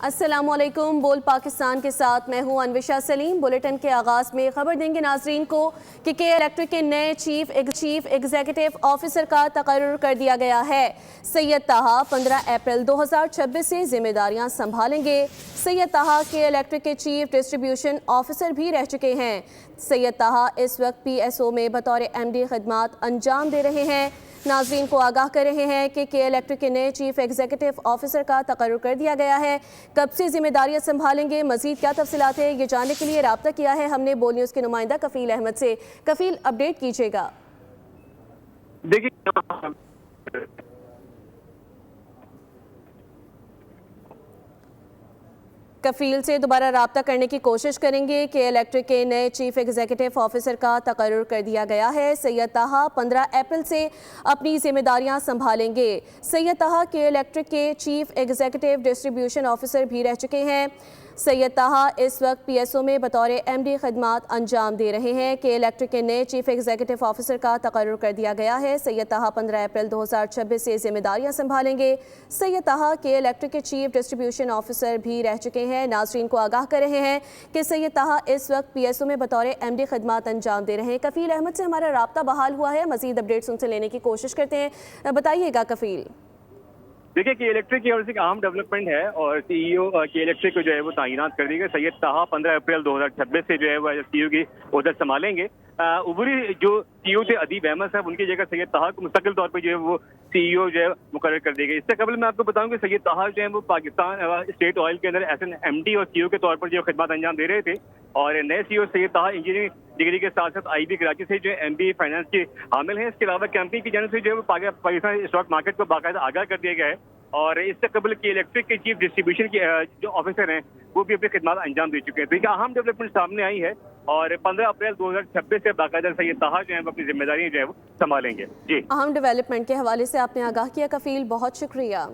अस्सलामुअलैकुम। बोल पाकिस्तान के साथ मैं हूं अनविशा सलीम। बुलेटिन के आगाज में खबर देंगे नाजरीन को कि के इलेक्ट्रिक के नए चीफ एग्जीक्यूटिव ऑफिसर का तकर्रुर कर दिया गया है। सैयद ताहा 15 अप्रैल 2026 से जिम्मेदारियां संभालेंगे। सैयद ताहा के इलेक्ट्रिक के चीफ डिस्ट्रीब्यूशन ऑफिसर भी रह चुके हैं। सैयद ताहा इस वक्त PSO में बतौर MD खिदमात अंजाम दे रहे हैं। नाजरीन को आगाह कर रहे हैं कि के इलेक्ट्रिक के नए चीफ एग्जीक्यूटिव ऑफिसर का तकर्रुर कर दिया गया है। कब से जिम्मेदारियां संभालेंगे, मजीद क्या तफसीलात है, ये जानने के लिए राब्ता किया है हमने बोल न्यूज़ के नुमाइंदा कफील अहमद से। कफील, अपडेट कीजिएगा। देखिए, कफील से दोबारा राब्ता करने की कोशिश करेंगे कि इलेक्ट्रिक के नए चीफ एग्जीक्यूटिव ऑफिसर का तकर्रुर कर दिया गया है। सैयद ताहा 15 अप्रैल से अपनी जिम्मेदारियां संभालेंगे। सैयद ताहा के इलेक्ट्रिक के चीफ एग्जीक्यूटिव डिस्ट्रीब्यूशन ऑफिसर भी रह चुके हैं। सैयद ताहा इस वक्त PSO में बतौर MD खिदमात अंजाम दे रहे हैं कि इलेक्ट्रिक के नए चीफ एग्जीक्यूटिव ऑफिसर का तकर्रुर कर दिया गया है। सैयद ताहा 15 अप्रैल 2026 से जिम्मेदारियां संभालेंगे। सैयद ताहा के इलेक्ट्रिक के चीफ डिस्ट्रीब्यूशन ऑफिसर भी रह चुके हैं। नाजरीन को आगाह कर रहे हैं कि सैयद ताहा इस वक्त PSO में बतौर MD खिदमात अंजाम दे रहे हैं। कफील अहमद से हमारा राब्ता बहाल हुआ है, मजीद अपडेट्स उनसे लेने की कोशिश करते हैं। बताइएगा कफील। देखिए कि इलेक्ट्रिक की ओर से एक अहम डेवलपमेंट है और CEO के इलेक्ट्रिक को जो है वो तैनात कर दी गई। सैयद ताहा 15 अप्रैल 2026 से जो है वो CEO की ओहदा संभालेंगे। उबरी जो CEO थे अदीब अहमद साहब, उनकी जगह सैयद ताहा को मुस्तकिल तौर पर जो है वो CEO जो है मुकर्रर कर दी गई। इससे कबल मैं आपको बताऊं कि सैयद ताहा जो है वो पाकिस्तान स्टेट ऑयल के अंदर MD और CEO के तौर पर जो खिदमत अंजाम दे रहे थे और नए CEO सैयद ताहा इंजीनियरिंग डिग्री के साथ साथ IB कराची से जो MBA फाइनेंस के हामिल हैं। इसके अलावा कंपनी की जानिब से जो है वो पाकिस्तान स्टॉक मार्केट को बाकायदा आगाह कर दिया गया है और इससे कबल की इलेक्ट्रिक के चीफ डिस्ट्रीब्यूशन के जो ऑफिसर हैं वो भी अपनी खिदमत अंजाम दे चुके हैं। तो एक अहम डेवलपमेंट सामने आई है और 15 अप्रैल 2026 से बाकायदा सैयद ताहा जो है अपनी जिम्मेदारी जो है वो संभालेंगे। जी, अहम डेवलपमेंट के हवाले से आपने आगाह किया कफील, बहुत शुक्रिया।